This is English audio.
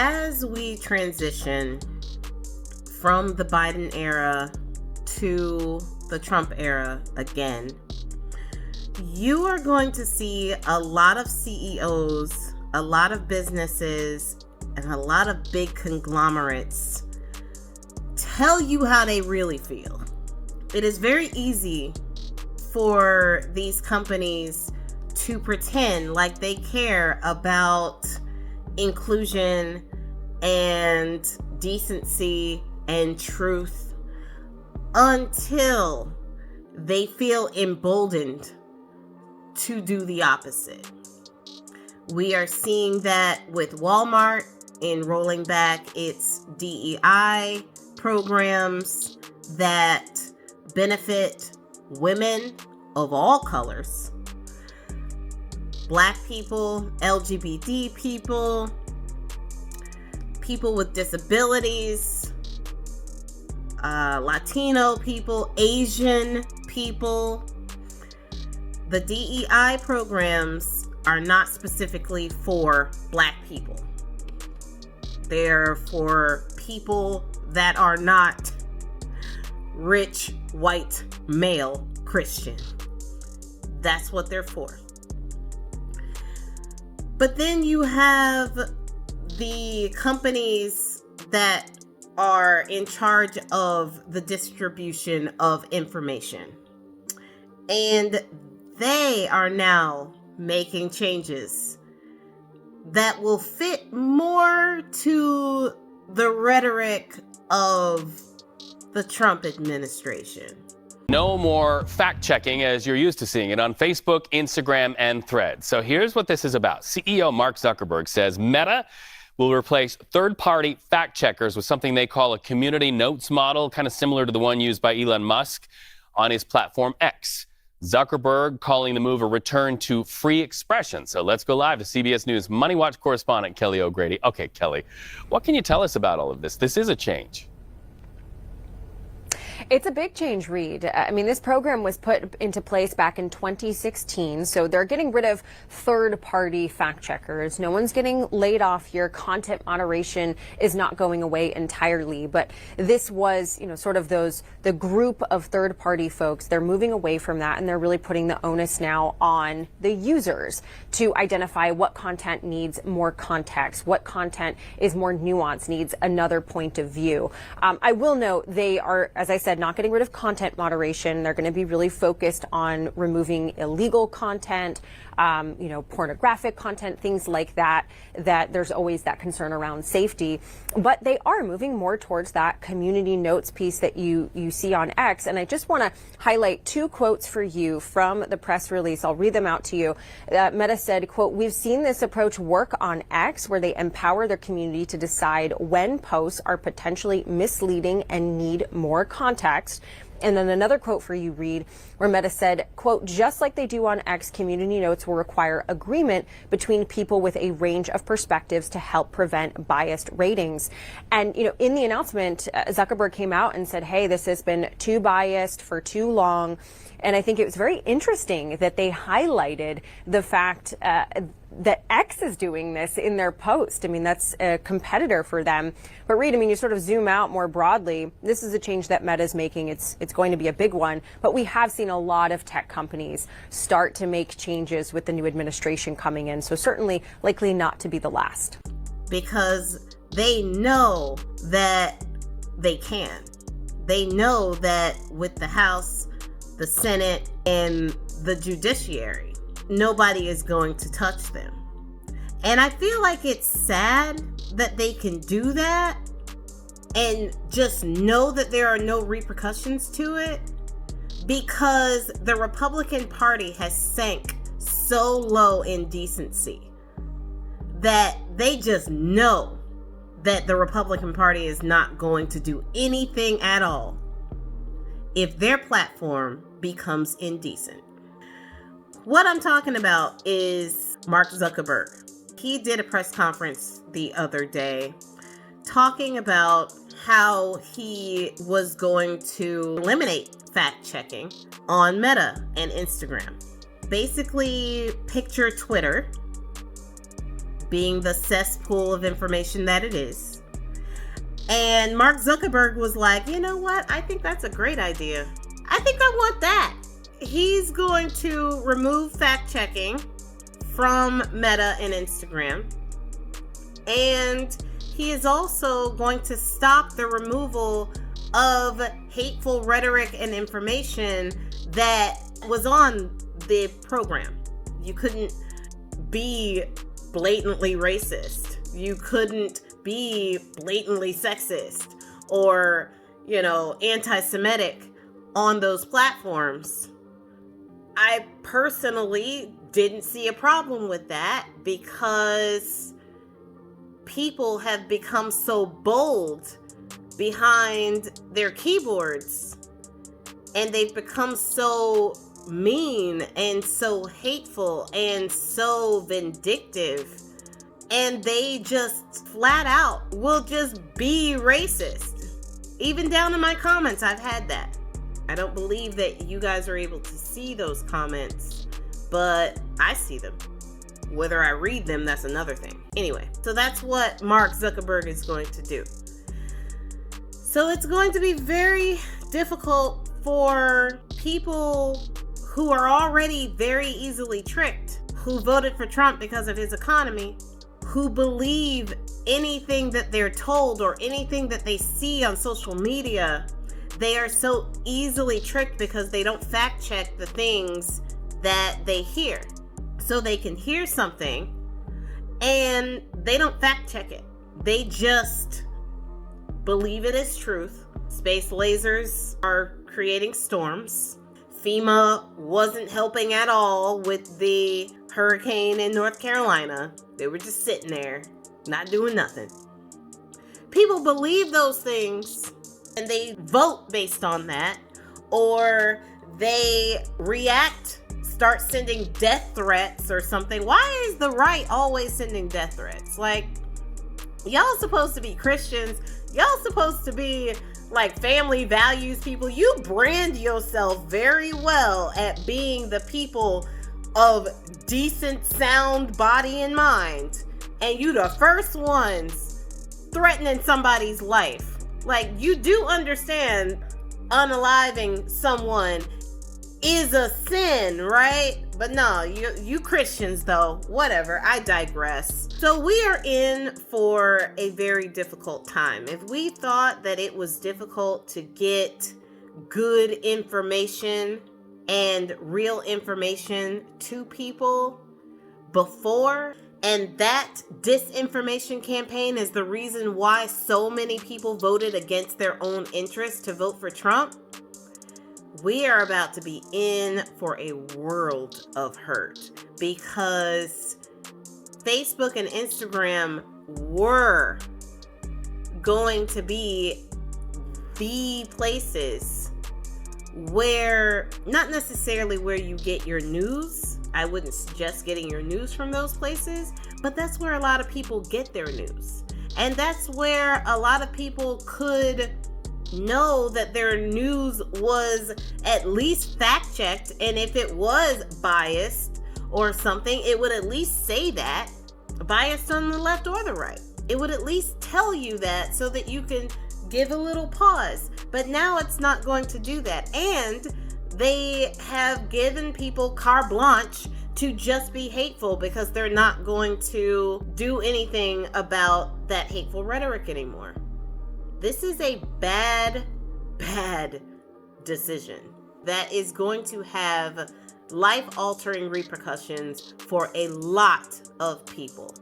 as we transition from the Biden era to the Trump era again, you are going to see a lot of CEOs, a lot of businesses, and a lot of big conglomerates tell you how they really feel. It is very easy for these companies to pretend like they care about inclusion and decency and truth until they feel emboldened to do the opposite. We are seeing that with Walmart in rolling back its DEI programs that benefit women of all colors, Black people, LGBT people, people with disabilities, Latino people, Asian people. The DEI programs are not specifically for Black people. They're for people that are not rich, white, male Christian. That's what they're for. But then you have the companies that are in charge of the distribution of information. And they are now making changes that will fit more to the rhetoric of the Trump administration. No more fact-checking as you're used to seeing it on Facebook, Instagram, and Threads. So here's what this is about. CEO Mark Zuckerberg says Meta will replace third-party fact-checkers with something they call a community notes model, kind of similar to the one used by Elon Musk on his platform X. Zuckerberg calling the move a return to free expression. So let's go live to CBS News Money Watch correspondent Kelly O'Grady. Okay, Kelly, what can you tell us about all of this? This is a change. It's a big change, Reed. I mean, this program was put into place back in 2016, so they're getting rid of third-party fact checkers. No one's getting laid off here. Content moderation is not going away entirely, but this was, sort of the group of third-party folks. They're moving away from that, and they're really putting the onus now on the users to identify what content needs more context, what content is more nuanced, needs another point of view. I will note they are, as I said, not getting rid of content moderation. They're going to be really focused on removing illegal content, pornographic content, things like that there's always that concern around safety. But they are moving more towards that community notes piece that you see on X. And I just want to highlight two quotes for you from the press release. I'll read them out to you. Meta said, quote, "We've seen this approach work on X, where they empower their community to decide when posts are potentially misleading and need more context." And then another quote for you, Reed, where Meta said, quote, "Just like they do on X, community notes will require agreement between people with a range of perspectives to help prevent biased ratings." And, in the announcement, Zuckerberg came out and said, hey, this has been too biased for too long. And I think it was very interesting that they highlighted the fact that X is doing this in their post. I mean, that's a competitor for them. But Reed, you sort of zoom out more broadly. This is a change that Meta's making. It's going to be a big one. But we have seen a lot of tech companies start to make changes with the new administration coming in. So certainly likely not to be the last. Because they know that they can. They know that with the House, the Senate, and the judiciary, nobody is going to touch them. And I feel like it's sad that they can do that and just know that there are no repercussions to it, because the Republican Party has sank so low in decency that they just know that the Republican Party is not going to do anything at all if their platform becomes indecent. What I'm talking about is Mark Zuckerberg. He did a press conference the other day talking about how he was going to eliminate fact-checking on Meta and Instagram. Basically, picture Twitter, being the cesspool of information that it is. And Mark Zuckerberg was like, you know what? I think that's a great idea. I think I want that. He's going to remove fact checking from Meta and Instagram. And he is also going to stop the removal of hateful rhetoric and information that was on the program. You couldn't be blatantly racist. You couldn't be blatantly sexist or, anti-Semitic on those platforms. I personally didn't see a problem with that because people have become so bold behind their keyboards and they've become so mean and so hateful and so vindictive, and they just flat out will just be racist. Even down in my comments, I've had that. I don't believe that you guys are able to see those comments, but I see them. Whether I read them, that's another thing. Anyway, so that's what Mark Zuckerberg is going to do. So it's going to be very difficult for people who are already very easily tricked, who voted for Trump because of his economy, who believe anything that they're told or anything that they see on social media. They are so easily tricked because they don't fact check the things that they hear. So they can hear something and they don't fact check it. They just believe it is truth. Space lasers are creating storms. FEMA wasn't helping at all with the hurricane in North Carolina. They were just sitting there, not doing nothing. People believe those things and they vote based on that, or they react, start sending death threats or something. Why is the right always sending death threats? Like, y'all supposed to be Christians. Y'all supposed to be like family values people. You brand yourself very well at being the people of decent, sound body and mind. And you the first ones threatening somebody's life. Like, you do understand unaliving someone is a sin, right? But no, you Christians though, whatever, I digress. So we are in for a very difficult time. If we thought that it was difficult to get good information and real information to people before, and that disinformation campaign is the reason why so many people voted against their own interest to vote for Trump, we are about to be in for a world of hurt, because Facebook and Instagram were going to be the places where, not necessarily where you get your news. I wouldn't suggest getting your news from those places, but that's where a lot of people get their news. And that's where a lot of people could know that their news was at least fact checked, and if it was biased or something, it would at least say that, biased on the left or the right. It would at least tell you that so that you can give a little pause. But now it's not going to do that, and they have given people carte blanche to just be hateful because they're not going to do anything about that hateful rhetoric anymore. This is a bad decision that is going to have life-altering repercussions for a lot of people.